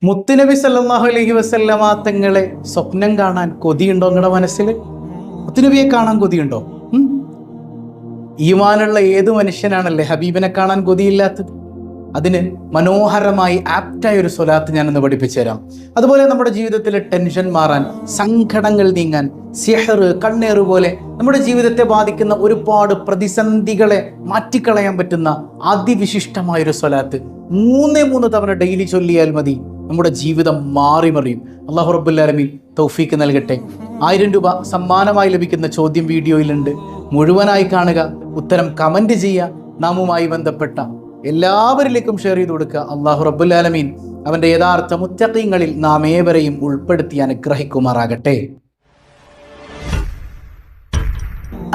മുത്തുനബി സല്ലല്ലാഹു അലൈഹി വസല്ലമ തങ്ങളെ സ്വപ്നം കാണാൻ കൊതിയുണ്ടോ നിങ്ങളുടെ മനസ്സിൽ? മുത്തുനബിയെ കാണാൻ കൊതിയുണ്ടോ? ഈമാനുള്ള ഏത് മനുഷ്യനാണല്ലേ ഹബീബിനെ കാണാൻ കൊതിയില്ലാത്തത്? അതിന് മനോഹരമായി ആപ്റ്റായ ഒരു സ്വലാത്ത് ഞാനൊന്ന് പഠിപ്പിച്ചു തരാം. അതുപോലെ നമ്മുടെ ജീവിതത്തിലെ ടെൻഷൻ മാറാൻ, സങ്കടങ്ങൾ നീങ്ങാൻ, സിഹർ, കണ്ണേറ് പോലെ നമ്മുടെ ജീവിതത്തെ ബാധിക്കുന്ന ഒരുപാട് പ്രതിസന്ധികളെ മാറ്റിക്കളയാൻ പറ്റുന്ന അതിവിശിഷ്ടമായൊരു സ്വലാത്ത് 3 തവണ ഡെയിലി ചൊല്ലിയാൽ മതി. നമ്മുടെ ജീവിതം മാറിമറിയും. അല്ലാഹു റബ്ബുൽ ആലമീൻ തൗഫീക്ക് നൽകട്ടെ. 1000 രൂപ സമ്മാനമായി ലഭിക്കുന്ന ചോദ്യം വീഡിയോയിലുണ്ട്. മുഴുവനായി കാണുക, ഉത്തരം കമന്റ് ചെയ്യുക. നാമുമായി ബന്ധപ്പെട്ട എല്ലാവരിലേക്കും ഷെയർ ചെയ്ത് കൊടുക്കുക. അല്ലാഹു റബ്ബുൽ ആലമീൻ അവന്റെ യഥാർത്ഥ മുത്തഖീങ്ങളിൽ നാം ഏവരെയും ഉൾപ്പെടുത്തി അനുഗ്രഹിക്കുമാറാകട്ടെ.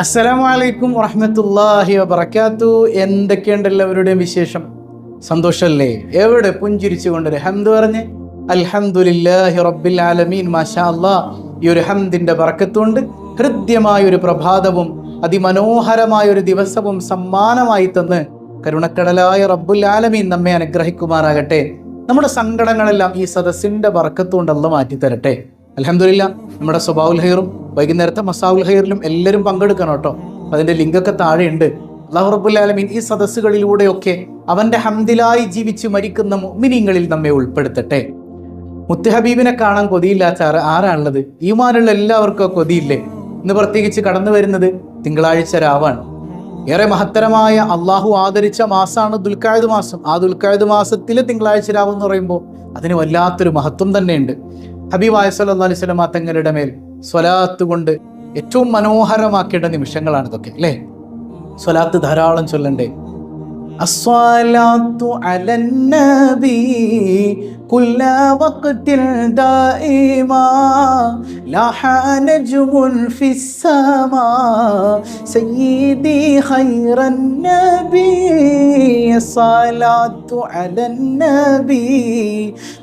അസ്സലാമു അലൈക്കും വറഹ്മത്തുള്ളാഹി വബറകാതുഹു. എന്തൊക്കെയുണ്ട് എല്ലാവരുടെയും വിശേഷം? സന്തോഷല്ലേ? എവിടെ പുഞ്ചിരിച്ചു കൊണ്ടൊരു ഹംദ് പറഞ്ഞ് അൽഹംദുലില്ലാഹി റബ്ബിൽ ആലമീൻ. മാഷാ അല്ലാഹ്. ഈ ഒരു ഹംദിന്റെ ബറക്കത്തുകൊണ്ട് ഹൃദ്യമായൊരു പ്രഭാതവും അതിമനോഹരമായൊരു ദിവസവും സമ്മാനമായി തന്ന് കരുണക്കടലായ റബ്ബുൽ ആലമീൻ നമ്മെ അനുഗ്രഹിക്കുമാറാകട്ടെ. നമ്മുടെ സങ്കടങ്ങളെല്ലാം ഈ സദസ്സിന്റെ ബറക്കത്തുകൊണ്ട് അല്ലാഹ് മാറ്റി തരട്ടെ. അൽഹംദുലില്ലാ. നമ്മുടെ സ്വബാഉൽ ഖൈറും വൈകുന്നേരത്തെ മസാഉൽ ഖൈറിലും എല്ലാവരും പങ്കെടുക്കണം കേട്ടോ. അതിന്റെ ലിങ്കൊക്കെ താഴെയുണ്ട്. അല്ലാഹു റബ്ബുൽ ആലമീൻ ഈ സദസ്സുകളിലൂടെയൊക്കെ അവന്റെ ഹംദിലായി ജീവിച്ച് മരിക്കുന്ന മുഅ്മിനീങ്ങളിൽ നമ്മെ ഉൾപ്പെടുത്തട്ടെ. മുത്ത് ഹബീബിനെ കാണാൻ കൊതിയില്ലാത്ത ആരാണുള്ളത്? ഈമാനുള്ള എല്ലാവർക്കും കൊതിയില്ലേ? ഇന്ന് പ്രത്യേകിച്ച് കടന്നു വരുന്നത് തിങ്കളാഴ്ച രാവാണ്. ഏറെ മഹത്തരമായ അള്ളാഹു ആദരിച്ച മാസമാണ് ദുൽഖഅദ് മാസം. ആ ദുൽഖഅദ് മാസത്തിലെ തിങ്കളാഴ്ച രാവ് എന്ന് പറയുമ്പോൾ അതിന് വല്ലാത്തൊരു മഹത്വം തന്നെയുണ്ട്. ഹബീബായ സല്ലല്ലാഹു അലൈഹി വസല്ലം തങ്ങളുടെ മേൽ സ്വലാത്ത് കൊണ്ട് ഏറ്റവും മനോഹരമാക്കേണ്ട നിമിഷങ്ങളാണ് ഇതൊക്കെ, അല്ലേ? സ്വലാത്ത് ധാരാളം ചൊല്ലണ്ടേ? അസ്സലാത്തു അലൻ നബി കുല്ല വഖ്തിൻ ദായിമാ ലഹ നജ്മുൻ ഫിസ്സമാ സയ്യിദി ഖൈറൻ നബി. അസ്സലാത്തു അലൻ നബി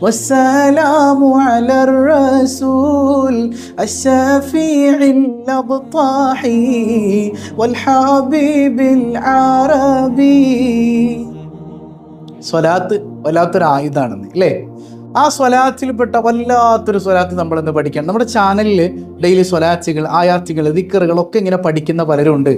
വസ്സലാമു അലർ റസൂൽ അശ്ശഫീഇൽ അബ്താഹി വൽ ഹബീബിൽ അറബി. സ്വലാത്ത് വല്ലാത്തൊരു ആയുധാണെന്ന്, അല്ലേ? ആ സ്വലാത്തിൽപ്പെട്ട വല്ലാത്തൊരു സ്വലാത്ത് നമ്മളിന്ന് പഠിക്കണം. നമ്മുടെ ചാനലിൽ ഡെയിലി സ്വലാത്തുകൾ, ആയാത്തുകൾ, ദിക്റുകളൊക്കെ ഇങ്ങനെ പഠിക്കുന്ന പലരുണ്ട്.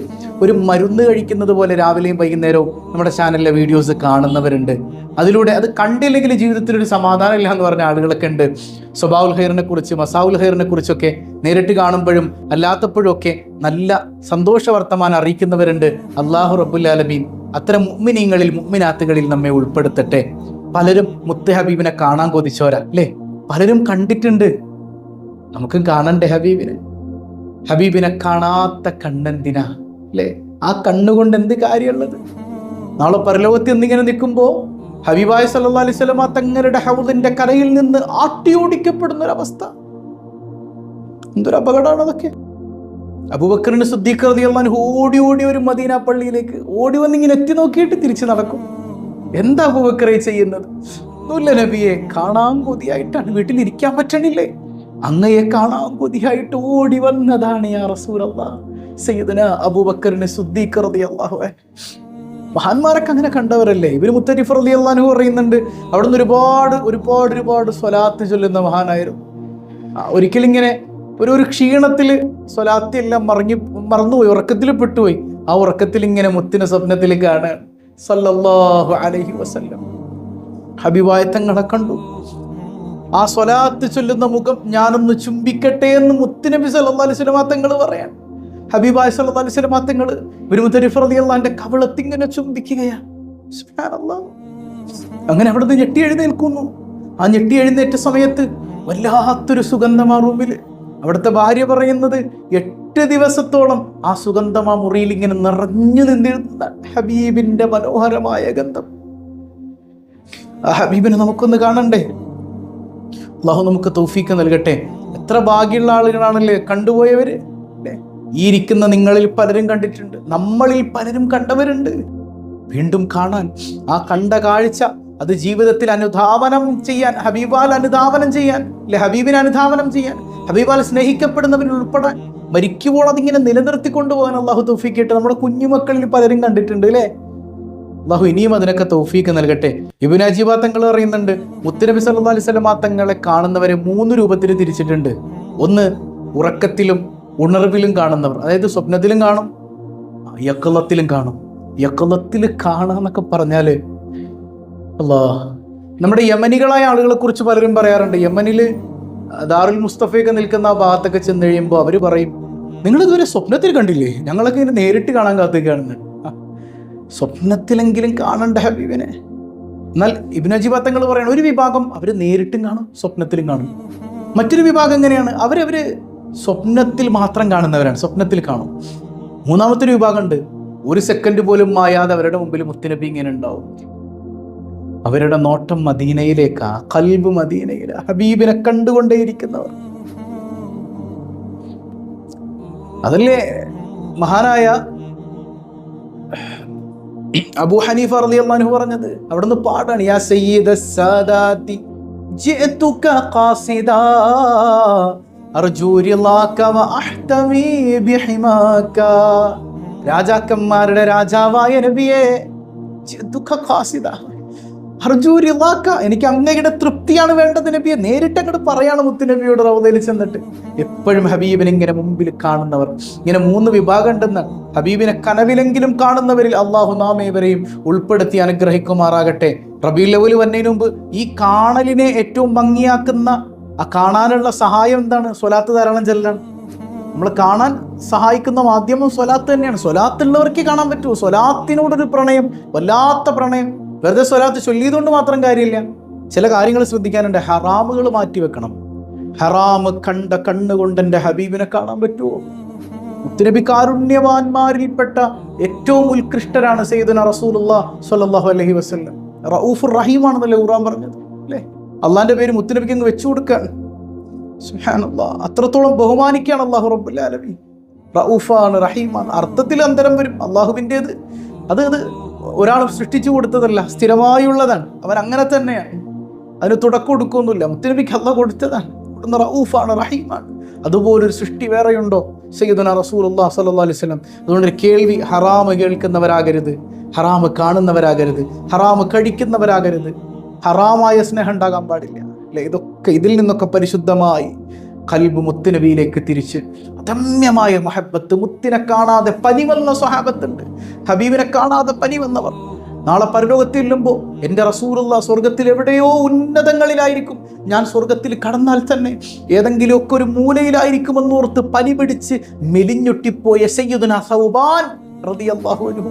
ഒരു മരുന്ന് കഴിക്കുന്നത് പോലെ രാവിലെയും വൈകുന്നേരവും നമ്മുടെ ചാനലിലെ വീഡിയോസ് കാണുന്നവരുണ്ട്. അതിലൂടെ അത് കണ്ടില്ലെങ്കിൽ ജീവിതത്തിലൊരു സമാധാനം ഇല്ല എന്ന് പറഞ്ഞ ആളുകളൊക്കെ ഉണ്ട്. സ്വബാഉൽ ഖൈറിനെ കുറിച്ച്, മസാഉൽ ഖൈറിനെ കുറിച്ചൊക്കെ നേരിട്ട് കാണുമ്പോഴും അല്ലാത്തപ്പോഴും ഒക്കെ നല്ല സന്തോഷ വർത്തമാനം അറിയിക്കുന്നവരുണ്ട്. അല്ലാഹു റബ്ബുൽ ആലമീൻ അത്തരം മുഅ്മിനീങ്ങളിൽ, മുഅ്മിനാത്തുകളിൽ നമ്മെ ഉൾപ്പെടുത്തട്ടെ. പലരും മുത്ത് ഹബീബിനെ കാണാൻ കൊതിച്ചോരാ, അല്ലേ? പലരും കണ്ടിട്ടുണ്ട്. നമുക്കും കാണണ്ടേ ഹബീബിനെ? ഹബീബിനെ കാണാത്ത കണ്ണെന്തിനാ, അല്ലേ? ആ കണ്ണുകൊണ്ട് എന്ത് കാര്യമുള്ളത്? നാളെ പരലോകത്ത് എന്നിങ്ങനെ നിൽക്കുമ്പോൾ ഹബീബായ സല്ലല്ലാഹു അലൈഹി വസല്ലം തങ്ങളുടെ ഹൗദിന്റെ കരയിൽ നിന്ന് ആട്ടിയോടിക്കപ്പെടുന്നൊരവസ്ഥ. എന്തൊരു അപകടമാണ് അതൊക്കെ. അബൂബക്കർ സിദ്ദീഖ് റളിയല്ലാഹു അൻഹു ഓടി ഒരു മദീന പള്ളിയിലേക്ക് ഓടി വന്നിങ്ങനെ എത്തി നോക്കിയിട്ട് തിരിച്ചു നടക്കും. എന്താ അബൂബക്കറെ ചെയ്യുന്നത്? ഒന്നുമില്ല നബിയെ, കാണാൻ കൊതിയായിട്ടാണ്, വീട്ടിലിരിക്കാൻ പറ്റണില്ലേ, അങ്ങയെ കാണാൻ കൊതിയായിട്ട് ഓടി വന്നതാണ് യാ റസൂലല്ലാഹ്. സയ്യിദുനാ അബൂബക്കർ സിദ്ദീഖ് റളിയല്ലാഹു അൻഹു. മഹാന്മാരൊക്കെ അങ്ങനെ കണ്ടവരല്ലേ? ഇവര് മുത്തരിഫ് റളിയല്ലാഹു അൻഹു പറയുന്നുണ്ട്, അവിടുന്ന് ഒരുപാട് സ്വലാത്ത് ചൊല്ലുന്ന മഹാനായിരുന്നു. ഒരിക്കലിങ്ങനെ ഒരു ക്ഷീണത്തിൽ സ്വലാത്ത് എല്ലാം മറന്നുപോയി, ഉറക്കത്തിൽ പെട്ടുപോയി. ആ ഉറക്കത്തിൽ ഇങ്ങനെ മുത്തിനെ സ്വപ്നത്തിൽ കാണാൻ സല്ലല്ലാഹു അലൈഹി വസല്ലം ഹബീബായ തങ്ങളെ കണ്ടു. ആ സ്വലാത്ത് ചൊല്ലുന്ന മുഖം ഞാനൊന്ന് ചുംബിക്കട്ടെ എന്ന് മുത്തുനബി സല്ലല്ലാഹു അലൈഹി വസല്ലം തങ്ങൾ പറയാൻ. ഹബീബായ സല്ലല്ലാഹു അലൈഹി വസല്ലം തങ്ങൾ മുത്തരിഫ് റളിയല്ലാഹു അൻഹുവിന്റെ കവളത്തിങ്ങനെ ചുംബിക്കുകയാണ്. സുബ്ഹാനല്ലാഹ്. അങ്ങനെ അവിടുന്ന് ഞെട്ടി എഴുന്നേൽക്കുന്നു. ആ ഞെട്ടി എഴുന്നേറ്റ സമയത്ത് വല്ലാത്തൊരു സുഗന്ധം ആ റൂമിൽ. അവിടുത്തെ ഭാര്യ പറയുന്നത് 8 ദിവസത്തോളം ആ സുഗന്ധം ആ മുറിയിൽ ഇങ്ങനെ നിറഞ്ഞു നിന്നിരുന്ന ഹബീബിന്റെ മനോഹരമായ ഗന്ധം. ആ ഹബീബിനെ നമുക്കൊന്ന് കാണണ്ടേ? അല്ലാഹു നമുക്ക് തൗഫീക്ക് നൽകട്ടെ. എത്ര ഭാഗ്യമുള്ള ആളുകളാണല്ലേ കണ്ടുപോയവര്, അല്ലേ? ഈ ഇരിക്കുന്ന നിങ്ങളിൽ പലരും കണ്ടിട്ടുണ്ട്, നമ്മളിൽ പലരും കണ്ടവരുണ്ട്. വീണ്ടും കാണാൻ, ആ കണ്ട കാഴ്ച അത് ജീവിതത്തിൽ അനുധാവനം ചെയ്യാൻ, ഹബീബാൽ അനുധാവനം ചെയ്യാൻ, അല്ലെ? ഹബീബിനെ അനുധാവനം ചെയ്യാൻ, ഹബീബാൽ സ്നേഹിക്കപ്പെടുന്നവരിൽ ഉൾപ്പെടാൻ, മരിക്കുമ്പോൾ അതിങ്ങനെ നിലനിർത്തിക്കൊണ്ടുപോകാൻ അല്ലാഹു തൗഫീക്ക് ചെയ്യട്ടെ. നമ്മുടെ കുഞ്ഞുമക്കളിൽ പലരും കണ്ടിട്ടുണ്ട്, അല്ലേ? അള്ളാഹു ഇനിയും അതിനൊക്കെ തൗഫീക്ക് നൽകട്ടെ. ഇബ്നു അജീബ തങ്ങൾ പറയുന്നുണ്ട്, മുത്തുനബി സല്ലല്ലാഹു അലൈഹി വസല്ലം തങ്ങളെ കാണുന്നവരെ 3 രൂപത്തിൽ തിരിച്ചിട്ടുണ്ട്. ഒന്ന്, ഉറക്കത്തിലും ഉണർവിലും കാണുന്നവർ, അതായത് സ്വപ്നത്തിലും കാണും, യഖ്ളത്തിലും കാണും. യഖ്ളത്തിൽ കാണാന്നൊക്കെ പറഞ്ഞാല് നമ്മുടെ യമനികളായ ആളുകളെ കുറിച്ച് പലരും പറയാറുണ്ട്. യമനില് ദാറുൽ മുസ്തഫയൊക്കെ നിൽക്കുന്ന ആ ഭാഗത്തൊക്കെ ചെന്ന് കഴിയുമ്പോൾ അവർ പറയും, നിങ്ങളിതുവരെ സ്വപ്നത്തിൽ കണ്ടില്ലേ, ഞങ്ങളൊക്കെ ഇങ്ങനെ നേരിട്ട് കാണാൻ കാത്തുകയാണെന്ന്. സ്വപ്നത്തിലെങ്കിലും കാണണ്ട ഹബീബിനെ. എന്നാൽ ഇബ്നു അജീബ തങ്ങൾ പറയണ ഒരു വിഭാഗം അവർ നേരിട്ടും കാണും, സ്വപ്നത്തിലും കാണും. മറ്റൊരു വിഭാഗം എങ്ങനെയാണ്, അവരവര് സ്വപ്നത്തിൽ മാത്രം കാണുന്നവരാണ്, സ്വപ്നത്തിൽ കാണും. മൂന്നാമത്തെ ഒരു വിഭാഗം ഉണ്ട്, 1 സെക്കൻഡ് പോലും മായാതെ അവരുടെ മുമ്പിൽ മുത്തുനബി ഇങ്ങനെ ഉണ്ടാവും. അവരുടെ നോട്ടം മദീനയിലേക്കാ, ഖൽബ് മദീനയിലാ, ഹബീബിനെ കണ്ടുകൊണ്ടേയിരിക്കുന്നവർ. അതല്ലേ മഹാനായ അബൂ ഹനീഫ റളിയല്ലാഹു അൻഹു പറഞ്ഞത്. അവിടുന്ന് പാടാണ്, യാ സയ്യിദസ് സാദാതി ജിഅതുക ഖാസിദാ അർജൂ റിളാക വ അഹ്തമി ബിഹിമാക. രാജാക്കന്മാരുടെ രാജാവായ നബിയെ, ജിഅതുക ഖാസിദാ അർജൂ റിളാക, എനിക്ക് അങ്ങയുടെ തൃപ്തിയാണ് വേണ്ടത് നബിയെ. നേരിട്ട് അങ്ങോട്ട് പറയാണ് മുത്തുനബിയോട് റൗദയിൽ ചെന്നിട്ട്. എപ്പോഴും ഹബീബിനെ ഇങ്ങനെ മുമ്പിൽ കാണുന്നവർ, ഇങ്ങനെ 3 വിഭാഗം ഉണ്ടെന്ന്. ഹബീബിനെ കനവിലെങ്കിലും കാണുന്നവരിൽ അള്ളാഹു നാം ഏവരെയും ഉൾപ്പെടുത്തി അനുഗ്രഹിക്കുമാറാകട്ടെ. റബീഉൽ അവ്വൽ വരുന്നതിന് മുമ്പ് ഈ കാണലിനെ ഏറ്റവും ഭംഗിയാക്കുന്ന, ആ കാണാനുള്ള സഹായം എന്താണ്? സ്വലാത്ത് ധാരാളം ചെല്ലണം. നമ്മൾ കാണാൻ സഹായിക്കുന്ന മാധ്യമം സ്വലാത്ത് തന്നെയാണ്. സ്വലാത്തുള്ളവർക്ക് കാണാൻ പറ്റുമോ? സ്വലാത്തിനോടൊരു പ്രണയം, വല്ലാത്ത പ്രണയം. വെറുതെ സ്വലാത്ത് ചൊല്ലിയതുകൊണ്ട് മാത്രം കാര്യമില്ല, ചില കാര്യങ്ങൾ ശ്രദ്ധിക്കാനുണ്ട്. ഹറാമുകൾ മാറ്റി വെക്കണം. ഹറാമ് കണ്ട കണ്ണുകൊണ്ട് എൻ്റെ ഹബീബിനെ കാണാൻ പറ്റുമോ? മുത്തുനബി കാരുണ്യവാന്മാരിൽപ്പെട്ട ഏറ്റവും ഉത്കൃഷ്ടരാണ് സയ്യിദുനാ റസൂലുള്ളാഹി സ്വല്ലല്ലാഹു അലൈഹി വസല്ലം. റഊഫുർ റഹീമാണെന്നല്ലേ ഖുർആൻ പറഞ്ഞത്, അല്ലേ? അള്ളാന്റെ പേര് മുത്തുനബിക്ക് അങ്ങ് വെച്ചു കൊടുക്കാൻ. സുബ്ഹാനല്ലാഹ്, അത്രത്തോളം ബഹുമാനിക്കുകയാണ് അല്ലാഹു റബ്ബുൽ ആലമീൻ. റഊഫാണ്, റഹീമാണ്. അർത്ഥത്തിൽ അന്തരം വരും. അള്ളാഹുവിൻ്റെത് അത് ഒരാൾ സൃഷ്ടിച്ചു കൊടുത്തതല്ല, സ്ഥിരമായുള്ളതാണ്. അവൻ അങ്ങനെ തന്നെയാണ്, അതിന് തുടക്കം കൊടുക്കൊന്നുമില്ല. മുത്തുനബിക്ക് അള്ളാഹ് കൊടുത്തതാണ്. റഊഫാണ്, റഹീമാണ്. അതുപോലൊരു സൃഷ്ടി വേറെയുണ്ടോ? സയ്യിദുനാ റസൂലുള്ളാഹി സ്വല്ലല്ലാഹു അലൈഹി വസല്ലം. അതുകൊണ്ട് കേൾവി, ഹറാമ് കേൾക്കുന്നവരാകരുത്, ഹറാമ് കാണുന്നവരാകരുത്, ഹറാമ് കഴിക്കുന്നവരാകരുത്, ഹറാമായ സ്നേഹം ഉണ്ടാകാൻ പാടില്ല, അല്ലെ? ഇതൊക്കെ ഇതിൽ നിന്നൊക്കെ പരിശുദ്ധമായി ഖൽബ് മുത്തുനബിയിലേക്ക് തിരിച്ച് അദമ്യമായ മഹബത്ത്. മുത്തിനെ കാണാതെ പനി വന്ന സ്വഹാബത്തുണ്ട്, ഹബീബിനെ കാണാതെ പനി വന്നവർ. നാളെ പരലോകത്തിൽ ചെല്ലുമ്പോൾ എൻ്റെ റസൂലുള്ളാഹി സ്വർഗത്തിൽ എവിടെയോ ഉന്നതങ്ങളിലായിരിക്കും. ഞാൻ സ്വർഗത്തിൽ കടന്നാൽ തന്നെ ഏതെങ്കിലുമൊക്കെ ഒരു മൂലയിലായിരിക്കുമെന്നോർത്ത് പനി പിടിച്ച് മെലിഞ്ഞൊട്ടിപ്പോയ സയ്യിദുനാ സൗബാൻ റളിയല്ലാഹു അൻഹു.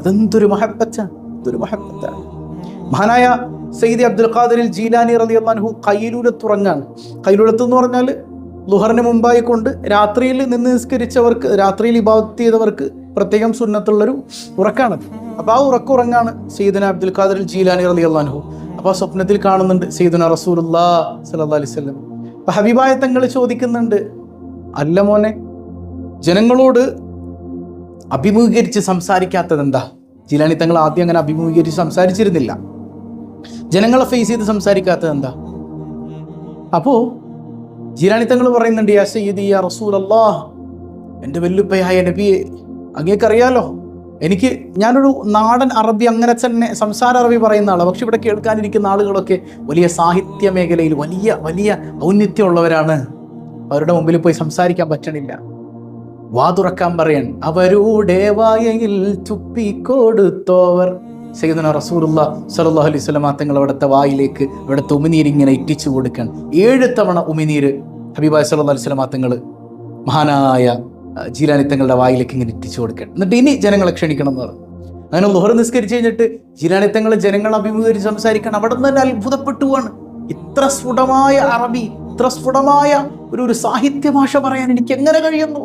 അതെന്തൊരു മഹബത്താണ്, എന്തൊരു മഹബത്താണ്. മഹാനായ സയ്യിദ് അബ്ദുൽ ഖാദിർ ജീലാനി റളിയല്ലാഹു അൻഹു ഖൈലൂലത്ത് ഉറങ്ങാണ്. ഖൈലൂലത്ത് എന്ന് പറഞ്ഞാൽ ളുഹറിന് മുമ്പായി കൊണ്ട് രാത്രിയിൽ നിന്ന് നിസ്കരിച്ചവർക്ക്, രാത്രിയിൽ ഇബാദത്ത് ചെയ്തവർക്ക് പ്രത്യേകം സുന്നത്തുള്ളൊരു ഉറക്കാണ്. അപ്പോൾ ആ ഉറങ്ങാണ് സയ്യിദുനാ അബ്ദുൽ ഖാദിർ ജീലാനി റളിയല്ലാഹു അൻഹു. അപ്പോൾ സ്വപ്നത്തിൽ കാണുന്നുണ്ട് സയ്യിദുനാ റസൂലുള്ളാഹി സ്വല്ലല്ലാഹു അലൈഹി വസല്ലം. അപ്പോൾ ഹബീബായ തങ്ങൾ ചോദിക്കുന്നുണ്ട്, അല്ല മോനെ, ജനങ്ങളോട് അഭിമുഖീകരിച്ച് സംസാരിക്കാത്തത് എന്താ? ജീലാനി തങ്ങൾ ആദ്യം അങ്ങനെ അഭിമുഖീകരിച്ച് സംസാരിച്ചിരുന്നില്ല. ജനങ്ങളെ ഫേസ് ചെയ്ത് സംസാരിക്കാത്തത് എന്താ? അപ്പോൾ ജീലാനി തങ്ങൾ പറയുന്നുണ്ട്, യാ സയ്യിദി യാ റസൂലല്ലാഹ്, എൻ്റെ വെല്ലുപ്പയായ നബിയെ, അങ്ങേക്കറിയാലോ ഞാനൊരു നാടൻ അറബി, അങ്ങനെ തന്നെ സംസാര അറബി പറയുന്ന ആളാണ്. പക്ഷെ ഇവിടെ കേൾക്കാനിരിക്കുന്ന ആളുകളൊക്കെ വലിയ സാഹിത്യ മേഖലയിൽ വലിയ വലിയ ഔന്നത്യമുള്ളവരാണ്. അവരുടെ മുമ്പിൽ പോയി സംസാരിക്കാൻ പറ്റണില്ല, വാതുറക്കാൻ പറയാൻ. അവരുടെ വായയിൽ തുപ്പിക്കൊടുത്തോവർ സയ്യിദുനാ റസൂലുള്ളാഹി സ്വല്ലല്ലാഹു അലൈഹി വസല്ലം തങ്ങൾ അവിടുത്തെ വായിലേക്ക് അവിടുത്തെ ഉമിനീര് ഇങ്ങനെ ഇറ്റിച്ചു കൊടുക്കാൻ. 7 തവണ ഉമിനീര് ഹബീബായ സ്വല്ലല്ലാഹു അലൈഹി വസല്ലം തങ്ങൾ മഹാനായ ജീലാനി തങ്ങളുടെ വായിലേക്ക് ഇങ്ങനെ ഇറ്റിച്ചു കൊടുക്കണം. എന്നിട്ട് ഇനി ജനങ്ങളെ ക്ഷണിക്കണം എന്ന് പറഞ്ഞു. അങ്ങനെ ളുഹർ നിസ്കരിച്ച് കഴിഞ്ഞിട്ട് ജീലാനി തങ്ങൾ ജനങ്ങളെ അഭിമുഖീകരിച്ച് സംസാരിക്കണം. അവിടെ നിന്ന് തന്നെ അത്ഭുതപ്പെട്ടു പോവാണ്. ഇത്ര സ്ഫുടമായ അറബി, ഇത്ര സ്ഫുടമായ ഒരു സാഹിത്യ ഭാഷ പറയാൻ എനിക്ക് എങ്ങനെ കഴിയുന്നു?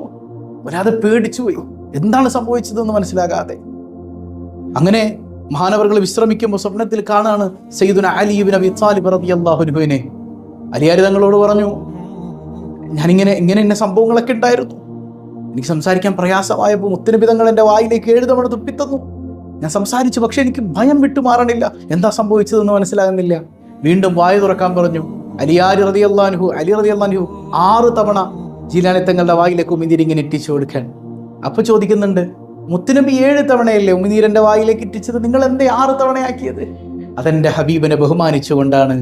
വല്ലാതെ പേടിച്ചു പോയി, എന്താണ് സംഭവിച്ചതെന്ന് മനസ്സിലാകാതെ. അങ്ങനെ മഹാനവറുകൾ വിശ്രമിക്കുമ്പോൾ സ്വപ്നത്തിൽ കാണാണ് സയ്യിദുനാ അലി ഇബ്നു അബീ ത്വാലിബ് റളിയല്ലാഹു അൻഹുവിനെ. അലിയാർ തങ്ങളോട് പറഞ്ഞു, ഞാനിങ്ങനെ ഇന്ന സംഭവങ്ങളൊക്കെ ഉണ്ടായിരുന്നു, എനിക്ക് സംസാരിക്കാൻ പ്രയാസമായപ്പോൾ മുത്തുനബി തങ്ങൾ എൻ്റെ വായിലേക്ക് 7 തവണ തുപ്പിത്തന്നു. ഞാൻ സംസാരിച്ചു, പക്ഷെ എനിക്ക് ഭയം വിട്ടുമാറണില്ല, എന്താ സംഭവിച്ചതെന്ന് മനസ്സിലാകുന്നില്ല. വീണ്ടും വായ തുറക്കാൻ പറഞ്ഞു. അലി റളിയല്ലാഹു അൻഹു 6 തവണ ജീലാനി തങ്ങളുടെ വായിലേക്ക് ഉമിനീര് ഇങ്ങനെ ഇറ്റിച്ചു കൊടുക്കാൻ. അപ്പോൾ ചോദിക്കുന്നുണ്ട്, മുത്തുനബി 7 തവണയല്ലേ ഉമിനീരന്റെ വായിലേക്ക് ഇറ്റിച്ചത്, നിങ്ങൾ എന്തേ 6 തവണയാക്കിയത്? അതെന്റെ ഹബീബിനെ ബഹുമാനിച്ചുകൊണ്ടാണ്.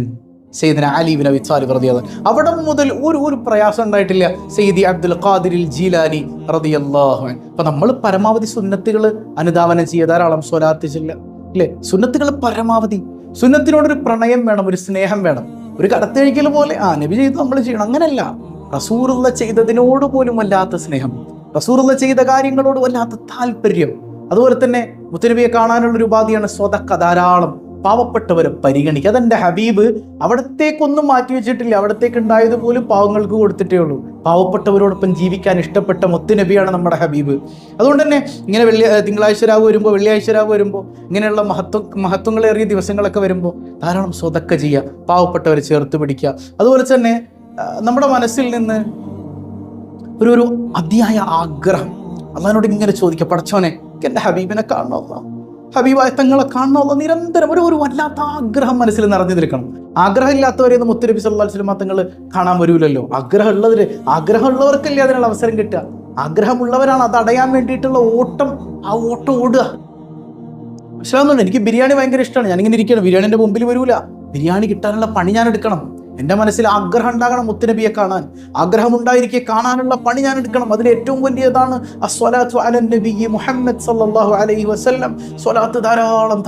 സയ്യിദന അലി ഇബ്നു അബീ ത്വാലിബ് റളിയല്ലാഹു അൻഹു. അവിടെ മുതൽ ഒരു പ്രയാസം ഉണ്ടായിട്ടില്ല സയ്യിദി അബ്ദുൽ ഖാദിർ ജീലാനി റളിയല്ലാഹു അൻഹു. അപ്പൊ നമ്മൾ പരമാവധി സുന്നത്തുകൾ അനുധാവനം ചെയ്യുക, ധാരാളം സ്വലാത്ത് ചെല്ലുക, അല്ലേ? സുന്നത്തുകൾ പരമാവധി. സുന്നത്തിനോടൊരു പ്രണയം വേണം, ഒരു സ്നേഹം വേണം. ഒരു കടത്തെഴിക്കൽ പോലെ നബി ചെയ്ത് നമ്മൾ ചെയ്യണം, അങ്ങനല്ല. റസൂലുള്ള ചെയ്തതിനോട് പോലും വല്ലാത്ത സ്നേഹം, റസൂലുള്ള ചെയ്ത കാര്യങ്ങളോട് വല്ലാത്ത താല്പര്യം. അതുപോലെ തന്നെ മുത്തുനബിയെ കാണാനുള്ള ഒരു ഉപാധിയാണ് സ്വതക്ക, ധാരാളം പാവപ്പെട്ടവരെ പരിഗണിക്കുക. അതെന്റെ ഹബീബ് അവിടത്തേക്കൊന്നും മാറ്റി വെച്ചിട്ടില്ല, അവിടത്തേക്ക് ഉണ്ടായതുപോലും പാവങ്ങൾക്ക് കൊടുത്തിട്ടേ ഉള്ളൂ. പാവപ്പെട്ടവരോടൊപ്പം ജീവിക്കാൻ ഇഷ്ടപ്പെട്ട മുത്തുനബിയാണ് നമ്മുടെ ഹബീബ്. അതുകൊണ്ട് തന്നെ ഇങ്ങനെ തിങ്കളാഴ്ച രാവ് വരുമ്പോൾ, വെള്ളിയാഴ്ച രാവ് വരുമ്പോൾ, ഇങ്ങനെയുള്ള മഹത്വങ്ങളേറിയ ദിവസങ്ങളൊക്കെ വരുമ്പോൾ ധാരാളം സ്വതക്ക ചെയ്യുക, പാവപ്പെട്ടവരെ ചേർത്ത് പിടിക്കുക. അതുപോലെ തന്നെ നമ്മുടെ മനസ്സിൽ നിന്ന് ഒരു അതിയായ ആഗ്രഹം അള്ളാഹിനോട് ഇങ്ങനെ ചോദിക്കുക, പടച്ചോനെ എൻ്റെ ഹബീബിനെ കാണണമല്ലോ, ഹബീബായ തങ്ങളെ കാണണമല്ലോ. നിരന്തരം ഒരു വല്ലാത്ത ആഗ്രഹം മനസ്സിൽ നിറഞ്ഞു നിൽക്കണം. ആഗ്രഹം ഇല്ലാത്തവരെയൊന്നും മുത്തുനബി സല്ലല്ലാഹു അലൈഹി വസല്ലം തങ്ങൾ കാണാൻ വരൂലല്ലോ. ആഗ്രഹമുള്ളവർക്കല്ലേ അതിനുള്ള അവസരം കിട്ടുക. ആഗ്രഹമുള്ളവരാണ് അത് അടയാൻ വേണ്ടിയിട്ടുള്ള ഓട്ടം, ആ ഓട്ടം ഓടുക. മനസ്സിലാവുന്നുണ്ട്? എനിക്ക് ബിരിയാണി ഭയങ്കര ഇഷ്ടമാണ്, ഞാനിങ്ങനെ ഇരിക്കണം, ബിരിയാണിൻ്റെ മുമ്പിൽ വരൂല. ബിരിയാണി കിട്ടാനുള്ള പണി ഞാൻ എടുക്കണം. എൻ്റെ മനസ്സിൽ ആഗ്രഹം ഉണ്ടാകണം മുത്തുനബിയെ കാണാൻ, ആഗ്രഹമുണ്ടായിരിക്കെ കാണാനുള്ള പണി ഞാൻ എടുക്കണം. അതിൽ ഏറ്റവും വലിയതാണ് അസ്സലാത്തു അലൻ നബി മുഹമ്മദ് സല്ലല്ലാഹു അലൈഹി വസല്ലം. സ്വലാത്ത് ധാരാളം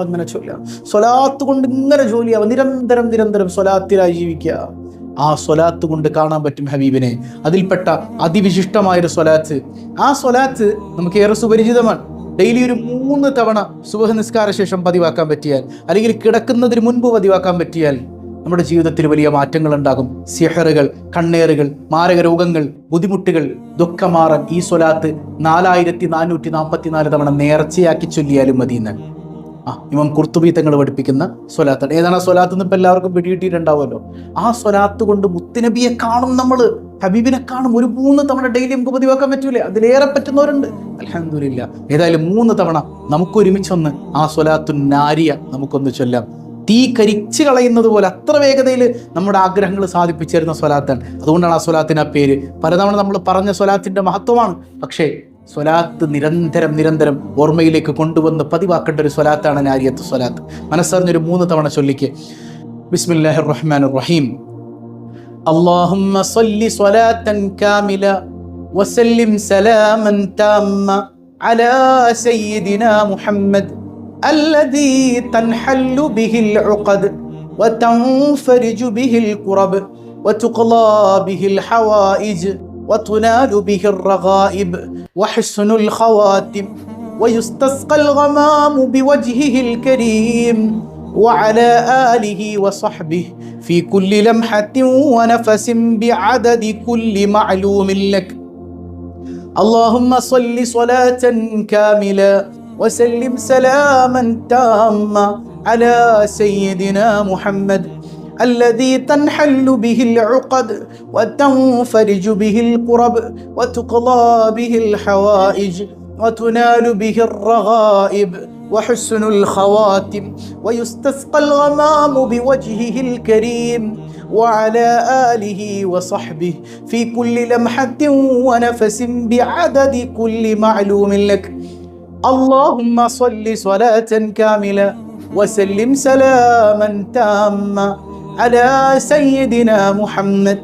ഇങ്ങനെ ചൊല്ലുക, സ്വലാത്ത് കൊണ്ട് ഇങ്ങനെ ജോലിയാവുക, നിരന്തരം സ്വലാത്തിലായി ജീവിക്കുക. ആ സ്വലാത്ത് കൊണ്ട് കാണാൻ പറ്റും ഹബീബിനെ. അതിൽപ്പെട്ട അതിവിശിഷ്ടമായൊരു സ്വലാത്ത്, ആ സ്വലാത്ത് നമുക്ക് ഏറെ സുപരിചിതമാണ്. ഡെയിലി ഒരു 3 തവണ സുബഹ് നിസ്കാര ശേഷം പതിവാക്കാൻ പറ്റിയാൽ, അല്ലെങ്കിൽ കിടക്കുന്നതിന് മുൻപ് പതിവാക്കാൻ പറ്റിയാൽ നമ്മുടെ ജീവിതത്തിൽ വലിയ മാറ്റങ്ങൾ ഉണ്ടാകും. സിഹറുകൾ, കണ്ണേറുകൾ, മാരക രോഗങ്ങൾ, ബുദ്ധിമുട്ടുകൾ ഇതൊക്കെ മാറാൻ ഈ സ്വലാത്ത് 4444 തവണ നേർച്ചയാക്കി ചൊല്ലിയാലും മതി എന്നാണ് ഇമാം ഖുർത്തുബി തങ്ങൾ പഠിപ്പിക്കുന്ന സ്വലാത്താണ്. ഏതാണ് ആ സ്വലാത്ത് എന്ന് ഇപ്പം എല്ലാവർക്കും പിടികിട്ടിയിട്ടുണ്ടാവുമല്ലോ. ആ സ്വലാത്ത് കൊണ്ട് മുത്തുനബിയെ കാണും, നമ്മൾ ഹബീബിനെ കാണും. ഒരു 3 തവണ ഡെയിലി നമുക്ക് പതിവാക്കാൻ പറ്റൂലേ? അതിലേറെ പറ്റുന്നവരുണ്ട്, അൽഹംദുലില്ലാ. ഏതായാലും 3 തവണ നമുക്കൊരുമിച്ചൊന്ന് ആ സ്വലാത്തു നാരിയ നമുക്കൊന്ന് ചൊല്ലാം. തീ കരിച്ചു കളയുന്നത് പോലെ അത്ര വേഗതയിൽ നമ്മുടെ ആഗ്രഹങ്ങൾ സാധിപ്പിച്ചിരുന്ന സ്വലാത്താണ്. അതുകൊണ്ടാണ് ആ സ്വലാത്തിന് ആ പേര്. പലതവണ നമ്മൾ പറഞ്ഞ സ്വലാത്തിൻ്റെ മഹത്വമാണ്. പക്ഷേ സ്വലാത്ത് നിരന്തരം ഓർമ്മയിലേക്ക് കൊണ്ടുവന്ന് പതിവാക്കേണ്ട ഒരു സ്വലാത്താണ് നാരിയത്ത് സ്വലാത്ത്. മനസ്സറിഞ്ഞൊരു 3 തവണ ചൊല്ലിക്ക്. ബിസ്മില്ലാഹിർ റഹ്മാനിർ റഹീം. അല്ലാഹുമ്മ സ്വല്ലി സ്വലാത്തൻ കാമില വസല്ലിം സലാമൻ താമ്മ അലാ സയ്യിദിനാ മുഹമ്മദ് الذي تنحل به العقد وتنفرج به الكرب وتقضى به الحوائج وتنال به الرغائب وحسن الخواتم ويستسقى الغمام بوجهه الكريم وعلى آله وصحبه في كل لمحة ونفس بعدد كل معلوم لك. اللهم صل صلاة كاملة وسلم سلاما تاما على سيدنا محمد الذي تنحل به العقد وتنفرج به الكرب وتقضى به الحوائج وتنال به الرغائب وحسن الخواتم ويستسقى الغمام بوجهه الكريم وعلى آله وصحبه في كل لمحة ونفس بعدد كل معلوم لك. اللهم صل صلاة كاملة وسلم سلاما تاما على سيدنا محمد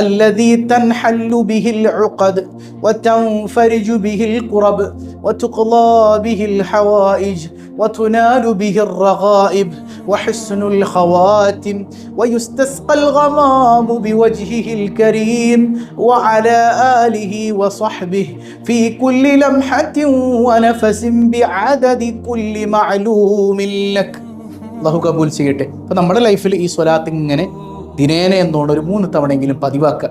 الذي تنحل به العقد وتنفرج به الكرب وتقضى به الحوائج وتنال به الرغائب وحسن الخواتم ويستسقى الغمام بوجهه الكريم وعلى آله وصحبه في كل لمحة ونفس بعدد كل معلوم لك. അല്ലാഹു കബൂൽ ചെയ്യട്ടെ. അപ്പോൾ നമ്മുടെ ലൈഫിൽ ഈ സ്വലാത്ത് ഇങ്ങനെ ദിനേന എന്നോട് ഒരു 3 തവണയെങ്കിലും പതിവാക്കുക.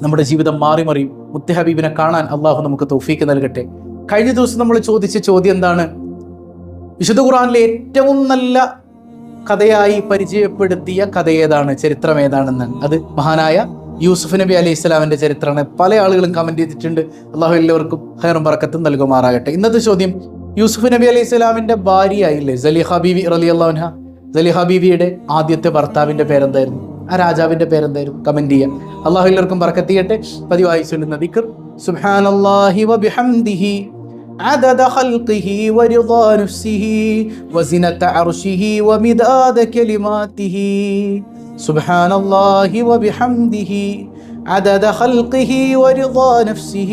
നമ്മുടെ ജീവിതം മാറി മറിയും. മുത്ത് ഹബീബിനെ കാണാൻ അള്ളാഹു നമുക്ക് തൗഫീക്ക് നൽകട്ടെ. കഴിഞ്ഞ ദിവസം നമ്മൾ ചോദിച്ച ചോദ്യം എന്താണ്? വിശുദ്ധ ഖുർആനിലെ ഏറ്റവും നല്ല കഥയായി പരിചയപ്പെടുത്തിയ കഥ ഏതാണ്, ചരിത്രം ഏതാണെന്ന്. അത് മഹാനായ യൂസുഫ് നബി അലൈഹി ഇസ്ലാമിൻ്റെ ചരിത്രമാണ്. പല ആളുകളും കമൻറ്റ് ചെയ്തിട്ടുണ്ട്. അള്ളാഹു എല്ലാവർക്കും ഖൈറും ബറക്കത്തും നൽകുമാറാകട്ടെ. ഇന്നത്തെ ചോദ്യം, യൂസുഫ് നബി അലൈഹി ഇസ്ലാമിൻ്റെ ഭാര്യയായില്ലേ സലീഹ ബീവി റളിയല്ലാഹു അൻഹ, സലീഹ ബീവിയുടെ ആദ്യത്തെ ഭർത്താവിൻ്റെ പേരെന്തായിരുന്നു? ആ രാജാവിൻ്റെ പേരെന്തായിരുന്നു? കമൻറ്റ് ചെയ്യാം. അള്ളാഹു എല്ലാവർക്കും ബറക്കത്ത് ചെയ്യട്ടെ. പതിവായി ചൊല്ലുന്ന ദിക്ർ സുബ്ഹാനല്ലാഹി വബിഹംദിഹി عدد خلقه ورضا نفسه وزنة عرشه ومداد كلماته سبحان الله وبحمده عدد خلقه ورضا نفسه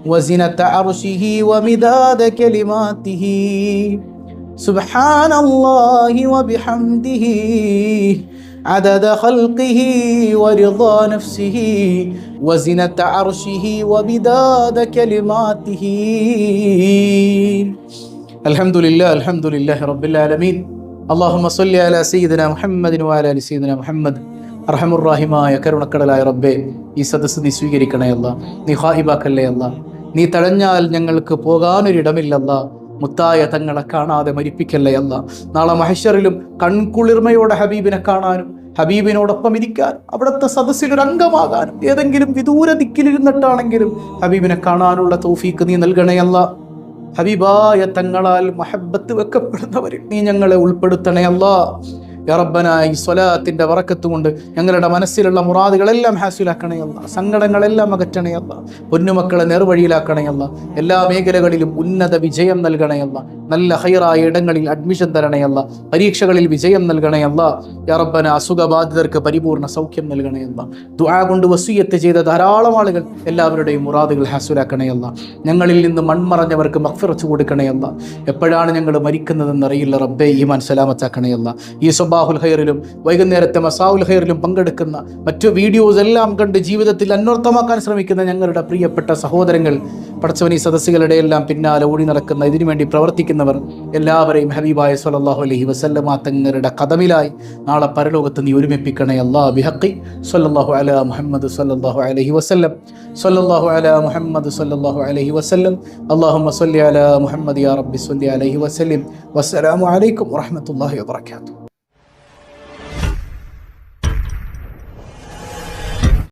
وزنة عرشه ومداد كلماته سبحان الله وبحمده عدد خلقه ورضا نفسه وزنة عرشه ومداد كلماته الحمد لله رب العالمين اللهم صل على سيدنا محمد وعلى آل سيدنا محمد അർഹമുറാഹിമായ കരുണക്കടലായ റബ്ബേ, ഈ സദസ്സ് നീ സ്വീകരിക്കണേ അല്ലാ, നീ ഹായിബാക്കല്ലേ അല്ലാ, നീ തടഞ്ഞാൽ ഞങ്ങൾക്ക് പോകാനൊരിടമില്ലല്ല. മുത്തായ തങ്ങളെ കാണാതെ മരിപ്പിക്കല്ലേ അല്ല. നാളെ മഹ്ശറിലും കൺകുളിർമയോടെ ഹബീബിനെ കാണാനും ഹബീബിനോടൊപ്പം ഇരിക്കാനും അവിടുത്തെ സദസ്സിലൊരു അംഗമാകാനും ഏതെങ്കിലും വിദൂര ദിക്കിലിരുന്നിട്ടാണെങ്കിലും ഹബീബിനെ കാണാനുള്ള തൗഫീക്ക് നീ നൽകണേ അല്ല. ഹബീബായ തങ്ങളാൽ മഹബ്ബത്ത് വെക്കപ്പെടുന്നവരിൽ നീ ഞങ്ങളെ ഉൾപ്പെടുത്തണേ അല്ല. യാ റബ്ബന, ഈ സ്വലാത്തിന്റെ ബറക്കത്ത് കൊണ്ട് ഞങ്ങളുടെ മനസ്സിലുള്ള മുറാദുകളെല്ലാം ഹാസിലാക്കണയല്ല, സങ്കടങ്ങളെല്ലാം അകറ്റണയല്ല, പൊന്നുമക്കളെ നേർവഴിയിലാക്കണയല്ല, എല്ലാ മേഖലകളിലും ഉന്നത വിജയം നൽകണയല്ല, നല്ല ഹൈറായ ഇടങ്ങളിൽ അഡ്മിഷൻ തരണയല്ല, പരീക്ഷകളിൽ വിജയം നൽകണയല്ല. യാ റബ്ബന, അസുഖബാധിതർക്ക് പരിപൂർണ സൗഖ്യം നൽകണയല്ല. ദുആ കൊണ്ട് വസിയ്യത്ത് ചെയ്ത ധാരാളം ആളുകൾ എല്ലാവരുടെയും മുറാദുകൾ ഹാസിലാക്കണയല്ല. ഞങ്ങളിൽ നിന്ന് മൺമറഞ്ഞവർക്ക് മഗ്ഫിറത്ത് കൊടുക്കണയല്ല. എപ്പോഴാണ് ഞങ്ങൾ മരിക്കുന്നതെന്നറിയില്ല റബ്ബേ, ഈമാൻ സലാമത്താക്കണയല്ല. ഈ സ്വബാഹുൽ ഖൈറിലും വൈകുന്നേരത്തെ മസാഉൽ ഖൈറിലും പങ്കെടുക്കുന്ന മറ്റു വീഡിയോസ് എല്ലാം കണ്ട് ജീവിതത്തിൽ അന്വർത്ഥമാക്കാൻ ശ്രമിക്കുന്ന ഞങ്ങളുടെ പ്രിയപ്പെട്ട സഹോദരങ്ങൾ, പടച്ചവനീ സദസ്സുകളുടെ എല്ലാം പിന്നാലെ ഓടി നടക്കുന്ന, ഇതിനുവേണ്ടി പ്രവർത്തിക്കുന്നവർ എല്ലാവരെയും ഹബീബായ സ്വല്ലല്ലാഹു അലൈഹി വസല്ലമ തങ്ങളുടെ ഖദമിലായി നാളെ പരലോകത്ത് നീ ഒരുമിപ്പിക്കണേ അല്ലാ. ബിഹഖി സ്വല്ലല്ലാഹു അലാ മുഹമ്മദ് സ്വല്ലല്ലാഹു അലൈഹി വസല്ലം, സ്വല്ലല്ലാഹു അലാ മുഹമ്മദ് സ്വല്ലല്ലാഹു അലൈഹി വസല്ലം. അല്ലാഹുമ്മ സ്വല്ലി അലാ മുഹമ്മദ് യാ റബ്ബി സ്വല്ലി അലൈഹി വസല്ലം. വസ്സലാമു അലൈക്കും വറഹ്മത്തുള്ളാഹി വബറകാതുഹു.